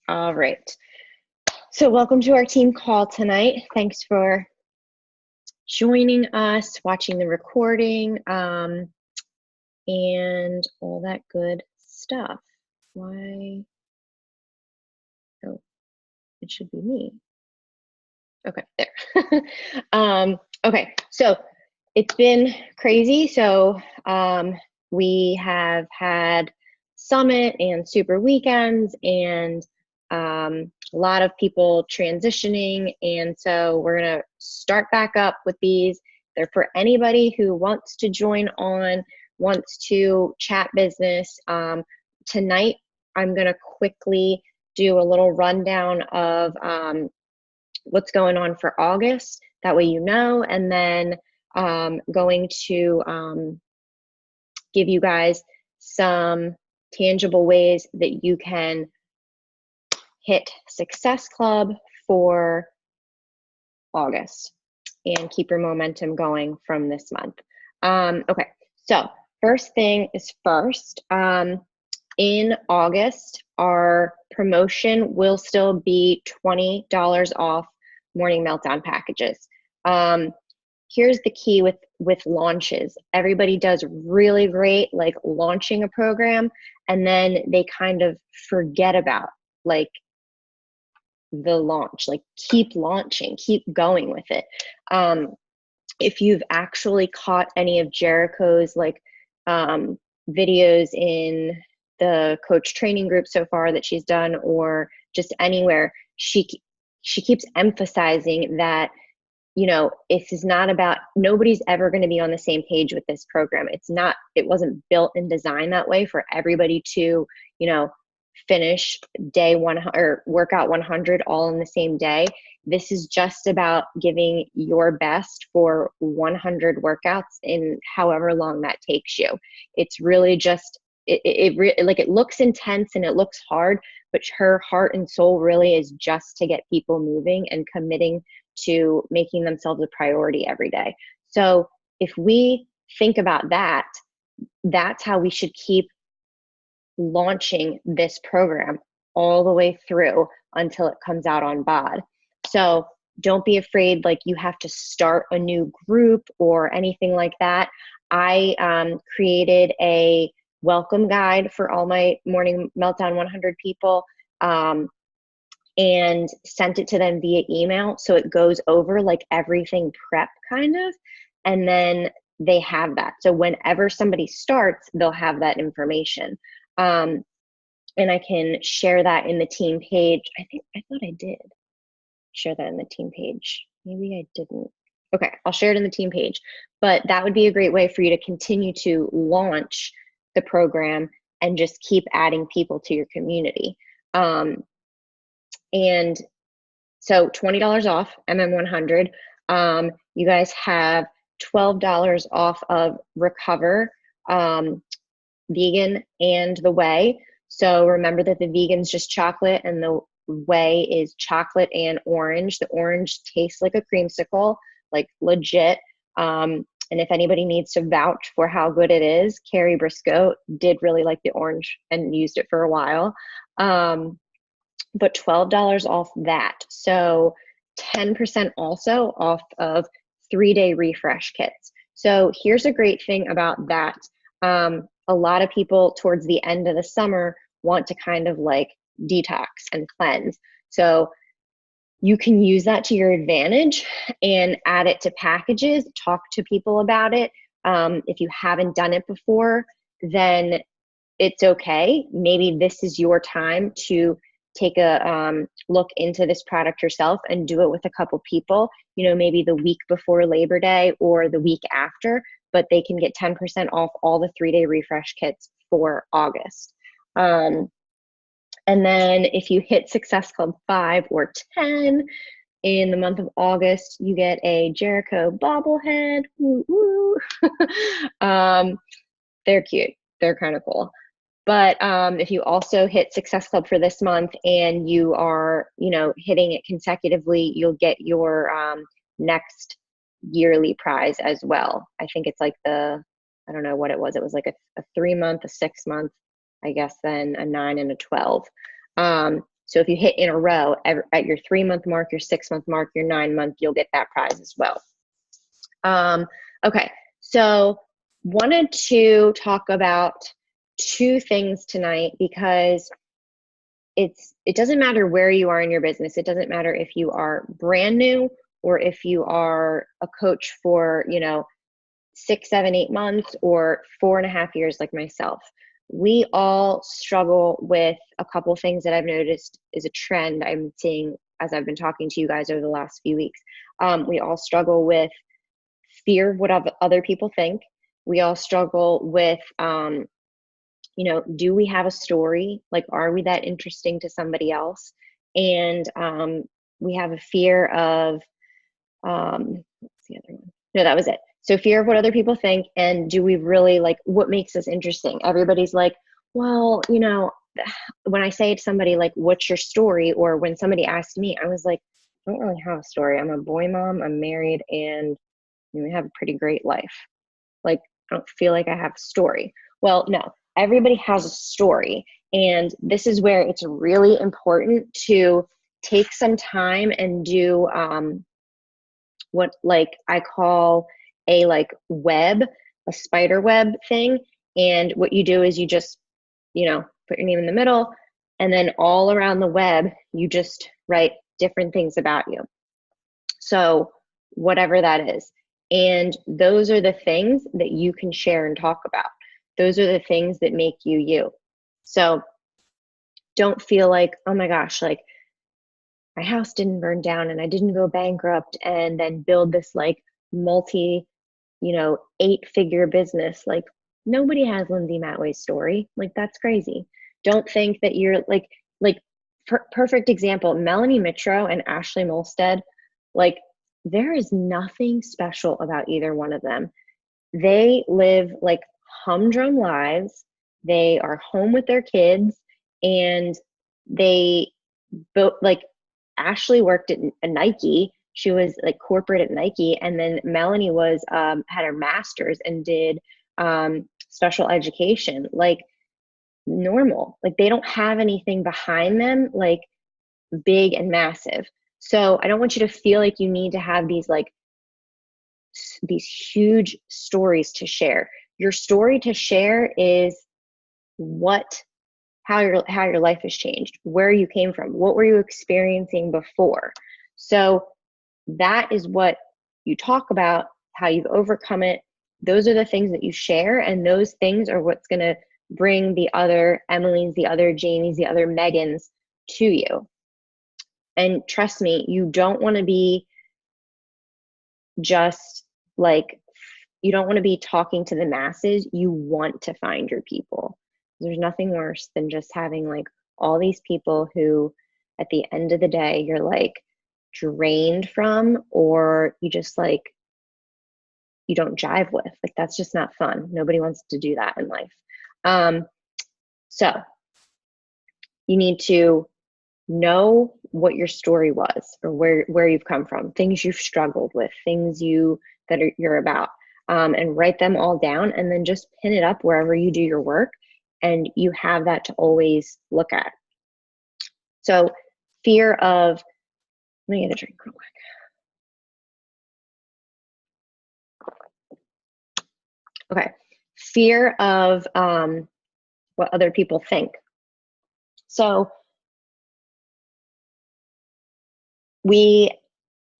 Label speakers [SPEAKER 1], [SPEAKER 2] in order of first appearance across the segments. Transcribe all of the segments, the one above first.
[SPEAKER 1] All right. So welcome to our team call tonight. Thanks for joining us, watching the recording, and all that good stuff. Why? Oh, it should be me. Okay, there. Okay, so it's been crazy. So we have had summit and super weekends and a lot of people transitioning. And so we're going to start back up with these. They're for anybody who wants to join on, wants to chat business. Tonight, I'm going to quickly do a little rundown of what's going on for August. That way you know, and then going to give you guys some tangible ways that you can hit Success Club for August and keep your momentum going from this month. Okay, so first thing is first. In August, our promotion will still be $20 off Morning Meltdown packages. Here's the key with launches. Everybody does really great like launching a program, and then they kind of forget about like the launch. Like keep launching, keep going with it. If you've actually caught any of Jericho's like videos in the coach training group so far that she's done, or just anywhere, she keeps emphasizing that, you know, this is not about, nobody's ever going to be on the same page with this program. It wasn't built and designed that way for everybody to, you know, finish day 100 or workout 100 all in the same day. This is just about giving your best for 100 workouts in however long that takes you. It's really just, it looks intense and it looks hard, but her heart and soul really is just to get people moving and committing to making themselves a priority every day. So if we think about that, that's how we should keep launching this program all the way through until it comes out on BOD. So don't be afraid like you have to start a new group or anything like that. I created a welcome guide for all my Morning Meltdown 100 people and sent it to them via email. So it goes over like everything prep kind of, and then they have that. So whenever somebody starts, they'll have that information. And I can share that in the team page. I thought I did share that in the team page. Maybe I didn't. Okay, I'll share it in the team page. But that would be a great way for you to continue to launch the program and just keep adding people to your community. And so $20 off MM100. You guys have $12 off of Recover, vegan and the whey. So remember that the vegan's just chocolate and the whey is chocolate and orange. The orange tastes like a creamsicle, like legit. And if anybody needs to vouch for how good it is, Carrie Briscoe did really like the orange and used it for a while. But $12 off that. So 10% also off of 3-day refresh kits. So here's a great thing about that. A lot of people towards the end of the summer want to kind of like detox and cleanse. So you can use that to your advantage and add it to packages, talk to people about it. If you haven't done it before, then it's okay. Maybe this is your time to take a look into this product yourself and do it with a couple people, you know, maybe the week before Labor Day or the week after, but they can get 10% off all the 3-day refresh kits for August. And then if you hit Success Club 5 or 10 in the month of August, you get a Jericho bobblehead. Woo, woo. They're cute. They're kind of cool. But if you also hit Success Club for this month and you are, you know, hitting it consecutively, you'll get your next yearly prize as well. I think it's like I don't know what it was. It was like a 3-month, a 6-month, I guess, then a 9 and a 12. So So if you hit in a row at your 3-month mark, your 6-month mark, your 9-month, you'll get that prize as well. Okay, so wanted to talk about 2 things tonight, because it doesn't matter where you are in your business. It doesn't matter if you are brand new or if you are a coach for, 6, 7, 8 months or 4.5 years like myself. We all struggle with a couple things that I've noticed is a trend I'm seeing as I've been talking to you guys over the last few weeks. We all struggle with fear of what other people think. We all struggle with, do we have a story? Like, are we that interesting to somebody else? And we have a fear of, what's the other one? No, that was it. So fear of what other people think, and do we really, like, what makes us interesting? Everybody's like, well, when I say to somebody, like, what's your story? Or when somebody asked me, I was like, I don't really have a story. I'm a boy mom, I'm married, and we have a pretty great life. Like, I don't feel like I have a story. Well, no, everybody has a story. And this is where it's really important to take some time and do what, like, I call a spider web thing. And what you do is you just, put your name in the middle, and then all around the web, you just write different things about you. So whatever that is. And those are the things that you can share and talk about. Those are the things that make you you. So don't feel like, oh my gosh, like, my house didn't burn down and I didn't go bankrupt and then build this like multi, 8-figure business. Like, nobody has Lindsay Matway's story. Like, that's crazy. Don't think that you're like perfect example, Melanie Mitro and Ashley Molstead. Like, there is nothing special about either one of them. They live like humdrum lives. They are home with their kids, and they both, like, Ashley worked at Nike. She was like corporate at Nike, and then Melanie was had her master's and did special education, like normal. Like, they don't have anything behind them like big and massive. So I don't want you to feel like you need to have these huge stories to share. Your story to share is how your life has changed, where you came from, what were you experiencing before. So that is what you talk about, how you've overcome it. Those are the things that you share, and those things are what's going to bring the other Emilys, the other Jamies, the other Megans to you. And trust me, you don't want to be just like, you don't want to be talking to the masses. You want to find your people. There's nothing worse than just having like all these people who at the end of the day you're like drained from, or you just like, you don't jive with. Like, that's just not fun. Nobody wants to do that in life. So you need to know what your story was, or where you've come from, things you've struggled with, things you're about, and write them all down, and then just pin it up wherever you do your work, and you have that to always look at. So fear of, let me get a drink real quick. Okay, fear of what other people think. So we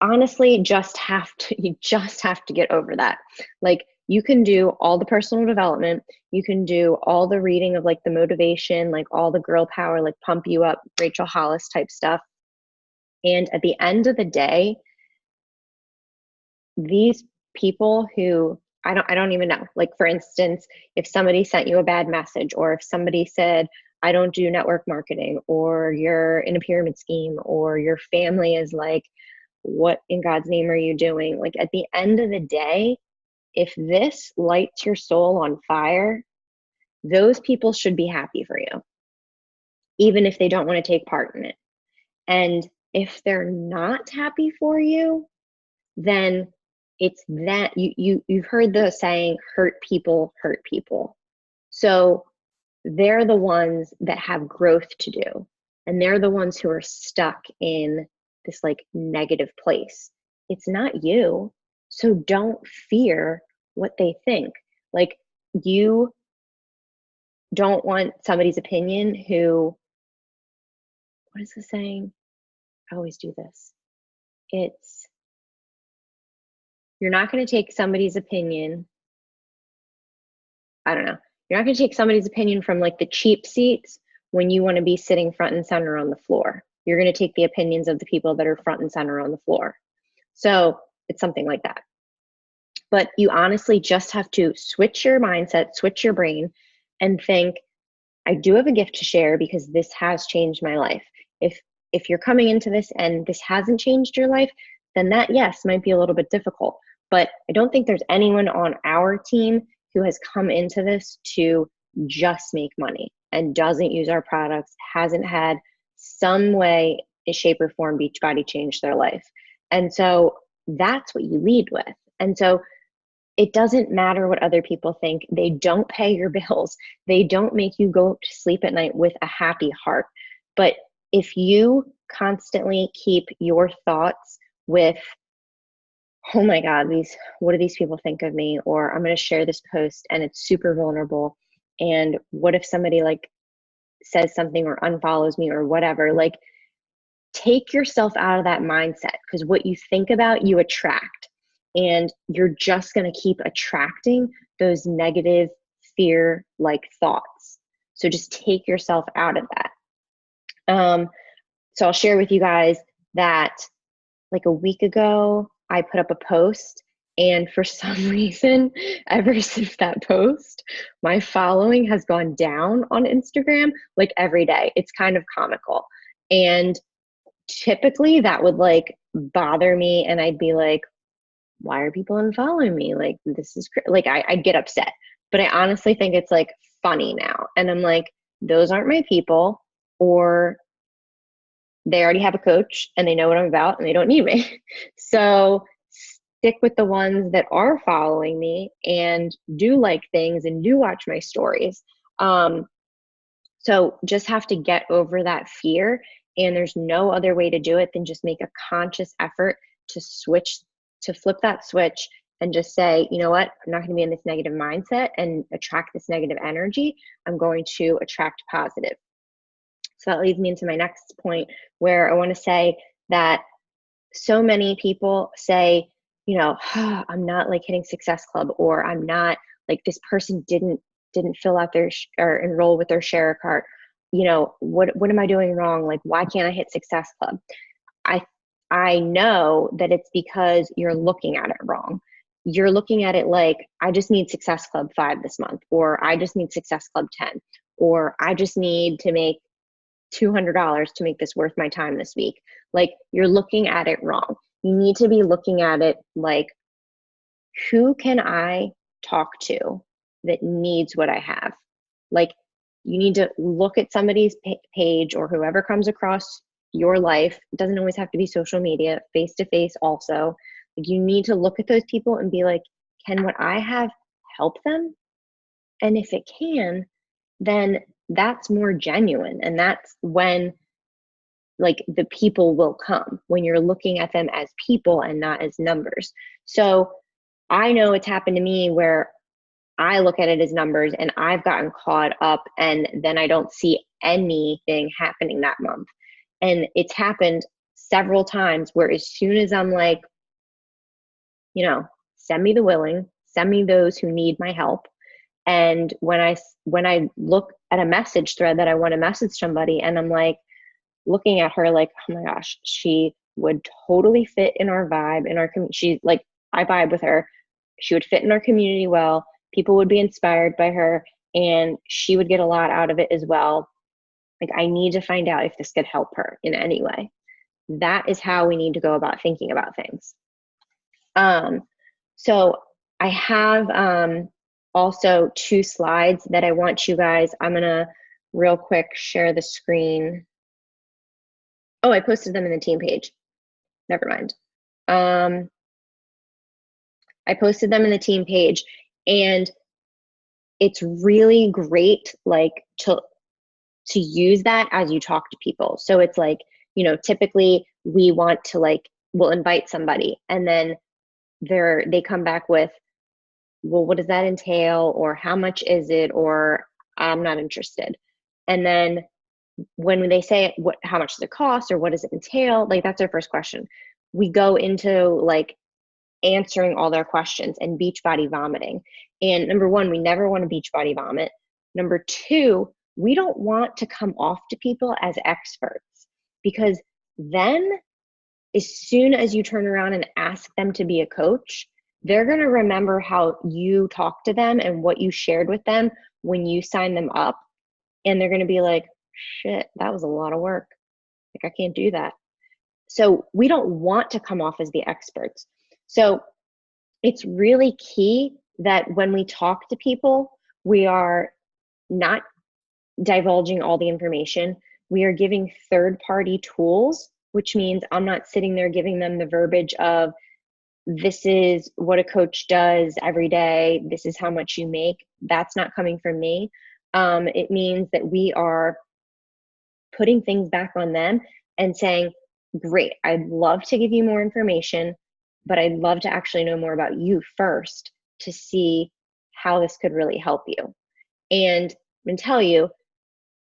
[SPEAKER 1] honestly you just have to get over that. Like, you can do all the personal development, you can do all the reading of like the motivation, like all the girl power, like pump you up, Rachel Hollis type stuff. And at the end of the day, these people who I don't even know, like, for instance, if somebody sent you a bad message, or if somebody said, I don't do network marketing, or you're in a pyramid scheme, or your family is like, what in God's name are you doing? Like, at the end of the day, if this lights your soul on fire, those people should be happy for you, even if they don't want to take part in it. And if they're not happy for you, then it's that you've heard the saying, hurt people hurt people. So they're the ones that have growth to do. and they're the ones who are stuck in this like negative place. It's not you. So don't fear what they think. Like, you don't want somebody's opinion who, what is the saying? I always do this. It's, you're not going to take somebody's opinion. I don't know. You're not going to take somebody's opinion from like the cheap seats when you want to be sitting front and center on the floor. You're going to take the opinions of the people that are front and center on the floor. So it's something like that. But you honestly just have to switch your mindset, switch your brain, and think, I do have a gift to share because this has changed my life. If you're coming into this and this hasn't changed your life, then that, yes, might be a little bit difficult. But I don't think there's anyone on our team who has come into this to just make money and doesn't use our products, hasn't had some way, shape, or form Beachbody change their life. And so that's what you lead with. And so it doesn't matter what other people think. They don't pay your bills. They don't make you go to sleep at night with a happy heart. But if you constantly keep your thoughts with, oh my God, what do these people think of me? Or I'm going to share this post and it's super vulnerable. And what if somebody like says something or unfollows me or whatever? Like, take yourself out of that mindset, because what you think about, you attract. And you're just going to keep attracting those negative fear-like thoughts. So just take yourself out of that. So I'll share with you guys that like a week ago, I put up a post, and for some reason, ever since that post, my following has gone down on Instagram like every day. It's kind of comical. And typically that would like bother me, and I'd be like, why are people unfollowing me? Like, this is like, I'd get upset. But I honestly think it's like funny now. And I'm like, those aren't my people, or they already have a coach and they know what I'm about and they don't need me. So stick with the ones that are following me and do like things and do watch my stories. So just have to get over that fear. And there's no other way to do it than just make a conscious effort to flip that switch and just say, you know what, I'm not going to be in this negative mindset and attract this negative energy. I'm going to attract positive. So that leads me into my next point, where I want to say that so many people say, you know, oh, I'm not like hitting Success Club, or I'm not like, this person didn't fill out their or enroll with their share cart. You know, what am I doing wrong? Like, why can't I hit Success Club? I know that it's because you're looking at it wrong. You're looking at it like, I just need Success Club 5 this month, or I just need Success Club 10, or I just need to make $200 to make this worth my time this week. Like, you're looking at it wrong. You need to be looking at it like, who can I talk to that needs what I have? Like, you need to look at somebody's page, or whoever comes across your life. It doesn't always have to be social media, face to face also. Like, you need to look at those people and be like, can what I have help them? And if it can, then that's more genuine. And that's when like the people will come, when you're looking at them as people and not as numbers. So I know it's happened to me where I look at it as numbers and I've gotten caught up, and then I don't see anything happening that month. And it's happened several times where as soon as I'm like, you know, send me the willing, send me those who need my help. And when I look at a message thread that I want to message somebody, and I'm like looking at her like, oh my gosh, she would totally fit in our vibe, in our community. She like, I vibe with her. She would fit in our community well. People would be inspired by her, and she would get a lot out of it as well. Like, I need to find out if this could help her in any way. That is how we need to go about thinking about things. So I have also 2 slides that I want you guys, I'm gonna real quick share the screen. Oh, I posted them in the team page. Never mind. I posted them in the team page, and it's really great, like, to to use that as you talk to people. So it's like, typically we want to we'll invite somebody and then they come back with, well, what does that entail? Or how much is it? Or I'm not interested. And then when they say how much does it cost or what does it entail? That's our first question. We go into answering all their questions and beach body vomiting. And number one, we never want to beach body vomit. Number two, we don't want to come off to people as experts, because then as soon as you turn around and ask them to be a coach, they're going to remember how you talked to them and what you shared with them when you signed them up. And they're going to be like, shit, that was a lot of work. I can't do that. So we don't want to come off as the experts. So it's really key that when we talk to people, we are not divulging all the information. We are giving third-party tools, which means I'm not sitting there giving them the verbiage of, this is what a coach does every day, this is how much you make. That's not coming from me. It means that we are putting things back on them and saying, great, I'd love to give you more information, but I'd love to actually know more about you first to see how this could really help you. And I'm going to tell you,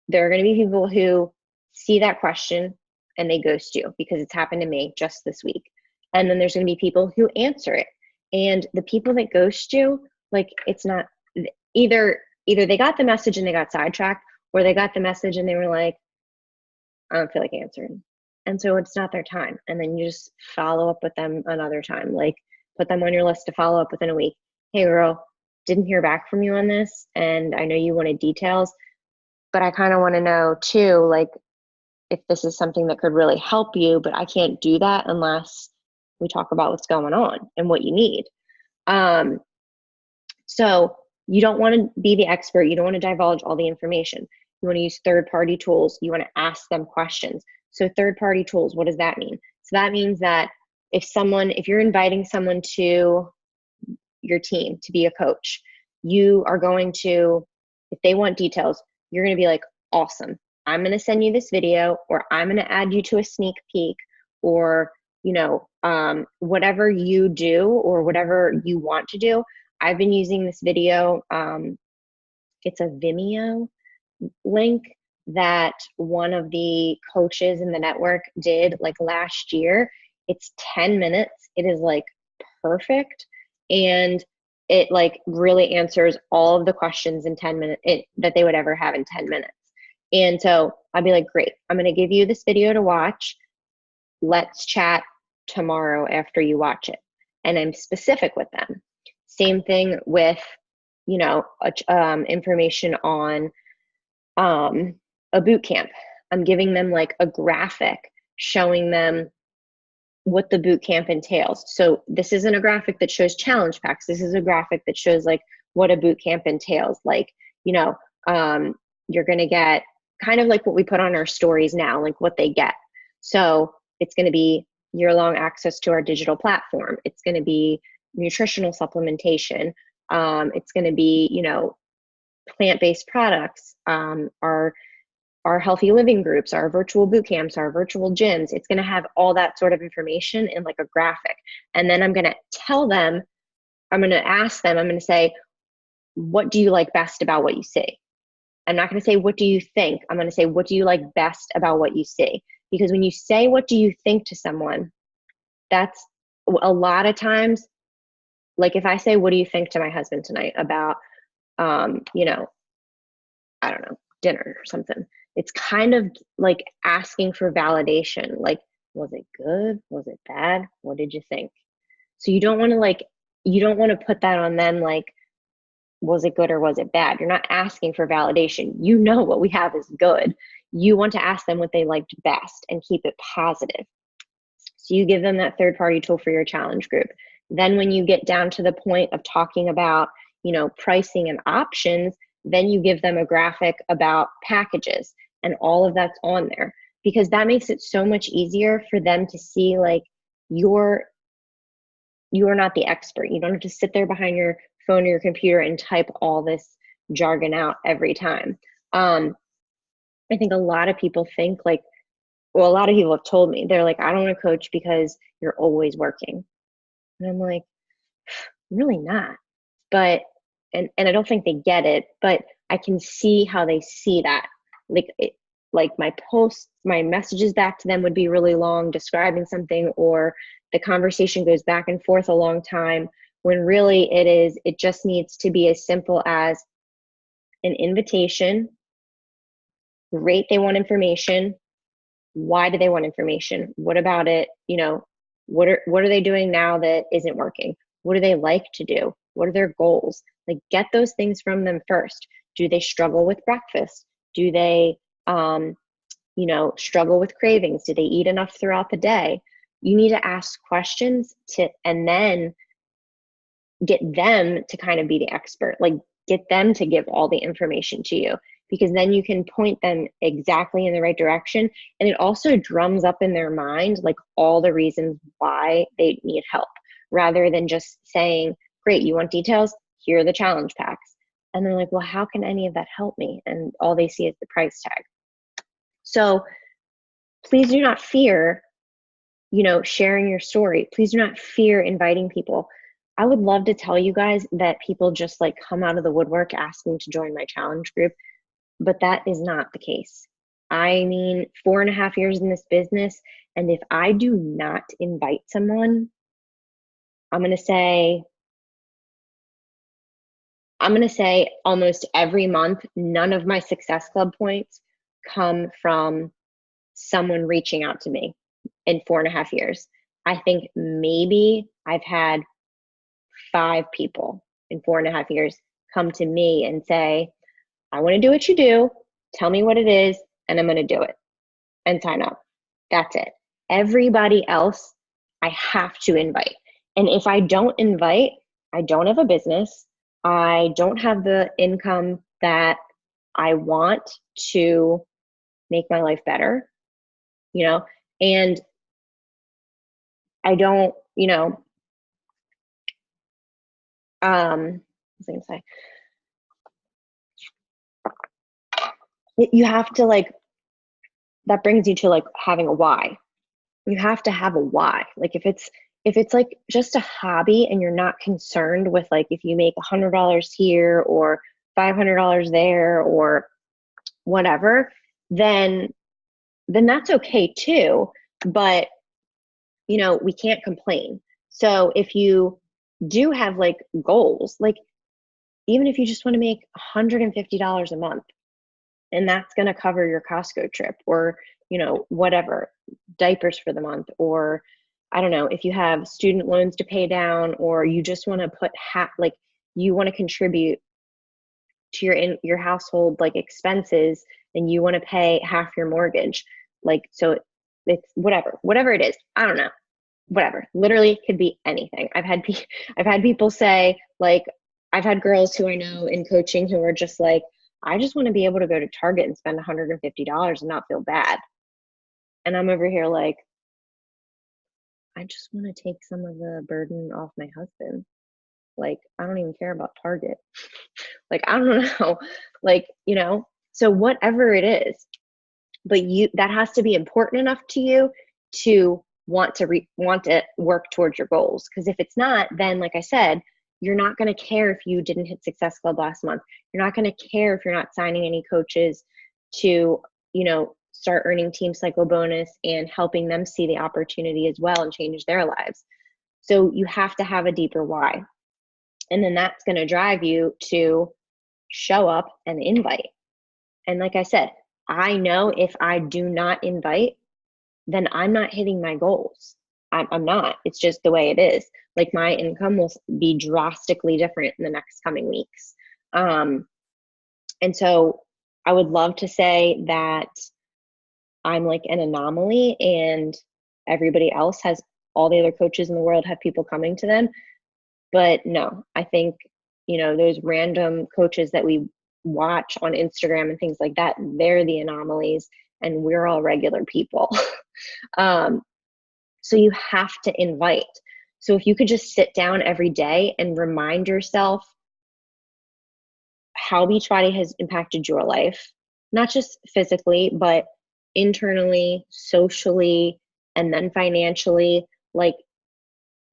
[SPEAKER 1] there are going to be people who see that question and they ghost you, because it's happened to me just this week. And then there's going to be people who answer it. And the people that ghost you, it's not either they got the message and they got sidetracked, or they got the message and they were like, I don't feel like answering. And so it's not their time. And then you just follow up with them another time. Put them on your list to follow up within a week. Hey girl, didn't hear back from you on this, and I know you wanted details, but I kind of want to know too, if this is something that could really help you, but I can't do that unless we talk about what's going on and what you need. So you don't want to be the expert. You don't want to divulge all the information. You want to use third-party tools. You want to ask them questions. So third-party tools, what does that mean? So that means that if you're inviting someone to your team to be a coach, you are going to, if they want details, you're going to be like, awesome, I'm going to send you this video, or I'm going to add you to a sneak peek, or whatever you do or whatever you want to do. I've been using this video. It's a Vimeo link that one of the coaches in the network did last year. It's 10 minutes. It is perfect. And it really answers all of the questions in 10 minutes that they would ever have in 10 minutes. And so I'd be like, great, I'm going to give you this video to watch. Let's chat tomorrow after you watch it. And I'm specific with them. Same thing with, information on a boot camp. I'm giving them a graphic showing them what the boot camp entails. So this isn't a graphic that shows challenge packs. This is a graphic that shows what a boot camp entails. You're going to get kind of what we put on our stories now, what they get. So it's going to be year-long access to our digital platform. It's going to be nutritional supplementation. It's going to be, plant-based products, our healthy living groups, our virtual boot camps, our virtual gyms. It's going to have all that sort of information in a graphic. And then I'm going to tell them, I'm going to ask them, I'm going to say, what do you like best about what you see? I'm not going to say, what do you think? I'm going to say, what do you like best about what you see? Because when you say, what do you think to someone, that's a lot of times, if I say, what do you think to my husband tonight about, I don't know, dinner or something, it's kind of asking for validation. Was it good? Was it bad? What did you think? So you don't want to put that on them. Was it good or was it bad? You're not asking for validation. You know what we have is good. You want to ask them what they liked best and keep it positive. So you give them that third-party tool for your challenge group. Then when you get down to the point of talking about, pricing and options, then you give them a graphic about packages, and all of that's on there, because that makes it so much easier for them to see you're not the expert. You don't have to sit there behind your phone or your computer and type all this jargon out every time. I think a lot of people think like, well, a lot of people have told me, they're like, I don't want to coach because you're always working. And I'm like, really not. But, and I don't think they get it, but I can see how they see that. Like, like my posts, my messages back to them would be really long describing something, or the conversation goes back and forth a long time, when really it just needs to be as simple as an invitation. Great, they want information. Why do they want information? What about it? You know, what are they doing now that isn't working? What do they like to do? What are their goals? Like, get those things from them first. Do they struggle with breakfast? Do they struggle with cravings? Do they eat enough throughout the day? You need to ask questions and then get them to kind of be the expert, like get them to give all the information to you, because then you can point them exactly in the right direction. And it also drums up in their mind like all the reasons why they need help, rather than just saying, great, you want details? Here are the challenge packs. And they're like, well, how can any of that help me? And all they see is the price tag. So please do not fear, sharing your story. Please do not fear inviting people. I would love to tell you guys that people just like come out of the woodwork asking to join my challenge group, but that is not the case. I mean, 4.5 years in this business, and if I do not invite someone, I'm going to say almost every month, none of my Success Club points come from someone reaching out to me in 4.5 years. I think maybe I've had 5 people in 4.5 years come to me and say, I want to do what you do. Tell me what it is, and I'm going to do it and sign up. That's it. Everybody else, I have to invite. And if I don't invite, I don't have a business. I don't have the income that I want to make my life better, and I don't, what was I gonna say? You have to that brings you to like having a why. You have to have a why. Like if it's like just a hobby and you're not concerned with like if you make $100 here or $500 there or whatever, then that's okay too. But we can't complain. So if you do have like goals, like even if you just want to make $150 a month, and that's going to cover your Costco trip or, whatever, diapers for the month, or I don't know, if you have student loans to pay down, or you just want to put you want to contribute to your household like expenses, and you want to pay half your mortgage. Like, so it's whatever it is. I don't know. Whatever, literally could be anything. I've had people say, like, I've had girls who I know in coaching who are just like, I just want to be able to go to Target and spend $150 and not feel bad. And I'm over here like, I just want to take some of the burden off my husband. Like, I don't even care about Target. Like, I don't know. Like, so whatever it is, but that has to be important enough to you to want to work towards your goals. Because if it's not, then like I said, you're not going to care if you didn't hit Success Club last month. You're not going to care if you're not signing any coaches to, start earning Team Cycle bonus and helping them see the opportunity as well and change their lives. So you have to have a deeper why. And then that's going to drive you to show up and invite. And like I said, I know if I do not invite, then I'm not hitting my goals. I'm not. It's just the way it is. Like my income will be drastically different in the next coming weeks. And so I would love to say that I'm like an anomaly and everybody else has, all the other coaches in the world have people coming to them. But no, I think, those random coaches that we watch on Instagram and things like that, they're the anomalies and we're all regular people. So you have to invite. So if you could just sit down every day and remind yourself how Beachbody has impacted your life, not just physically, but internally, socially, and then financially. Like,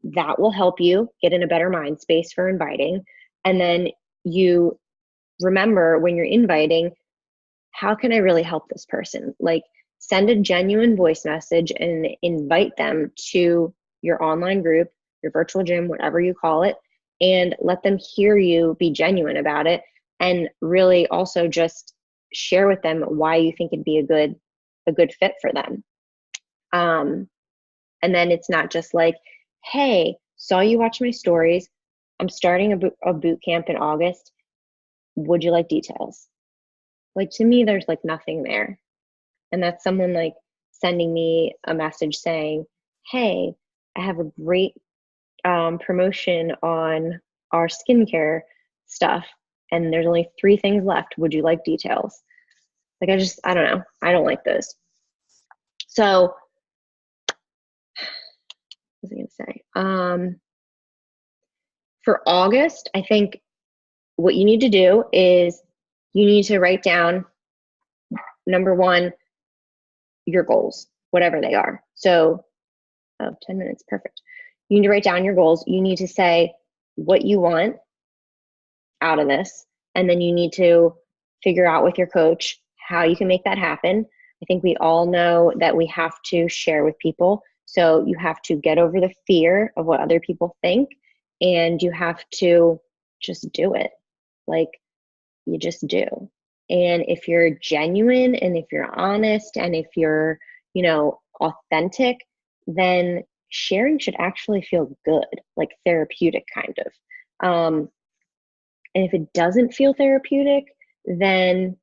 [SPEAKER 1] that will help you get in a better mind space for inviting. And then you remember when you're inviting, how can I really help this person? Like, send a genuine voice message and invite them to your online group, your virtual gym, whatever you call it, and let them hear you be genuine about it. And really also just share with them why you think it'd be a good fit for them. And then it's not just like, hey, saw you watch my stories. I'm starting a boot camp in August. Would you like details? Like, to me, there's like nothing there. And that's someone like sending me a message saying, hey, I have a great promotion on our skincare stuff, and there's only 3 things left. Would you like details? Like, I don't know. I don't like those. So, what was I going to say? For August, I think what you need to do is you need to write down, number 1, your goals, whatever they are. So, 10 minutes, perfect. You need to write down your goals. You need to say what you want out of this, and then you need to figure out with your coach how you can make that happen. I think we all know that we have to share with people. So you have to get over the fear of what other people think, and you have to just do it. Like, you just do. And if you're genuine and if you're honest and if you're, authentic, then sharing should actually feel good, like therapeutic kind of. And if it doesn't feel therapeutic, then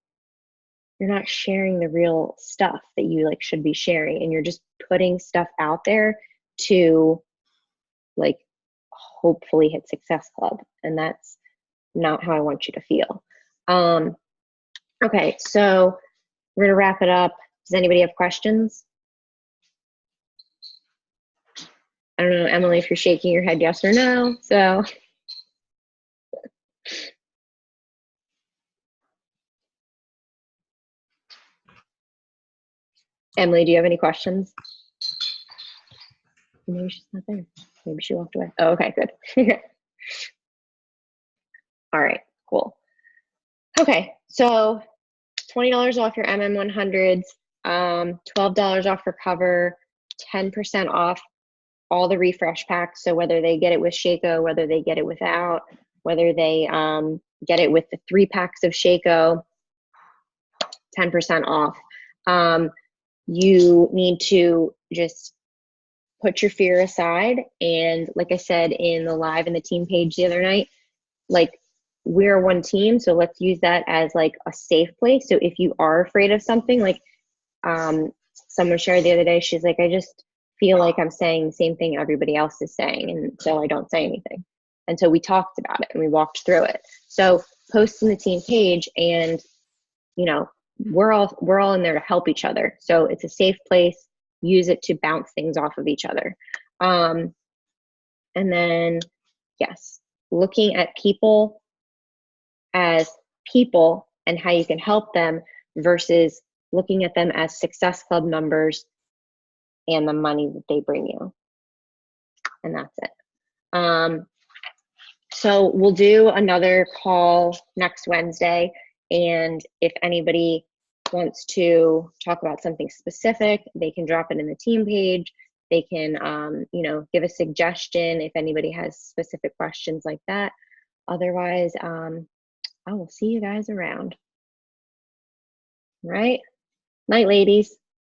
[SPEAKER 1] you're not sharing the real stuff that you like should be sharing, and you're just putting stuff out there to like hopefully hit Success Club, and that's not how I want you to feel. Okay, so we're gonna wrap it up. Does anybody have questions? I don't know, Emily, if you're shaking your head yes or no. So Emily, do you have any questions? Maybe she's not there. Maybe she walked away. Oh, okay, good. All right, cool. Okay, so $20 off your MM100s, $12 off Recover, 10% off all the refresh packs. So whether they get it with Shaco, whether they get it without, whether they get it with the 3 packs of Shaco, 10% off. You need to just put your fear aside. And like I said in the live in the team page the other night, like, we're one team, so let's use that as like a safe place. So if you are afraid of something, like someone shared the other day, she's like, I just feel like I'm saying the same thing everybody else is saying, and so I don't say anything. And so we talked about it and we walked through it. So post in the team page, and we're all in there to help each other. So it's a safe place. Use it to bounce things off of each other. And then, yes, looking at people as people and how you can help them versus looking at them as Success Club numbers and the money that they bring you. And that's it. So we'll do another call next Wednesday. And if anybody wants to talk about something specific, they can drop it in the team page. They can, give a suggestion if anybody has specific questions like that. Otherwise, I will see you guys around. All right. Night, ladies.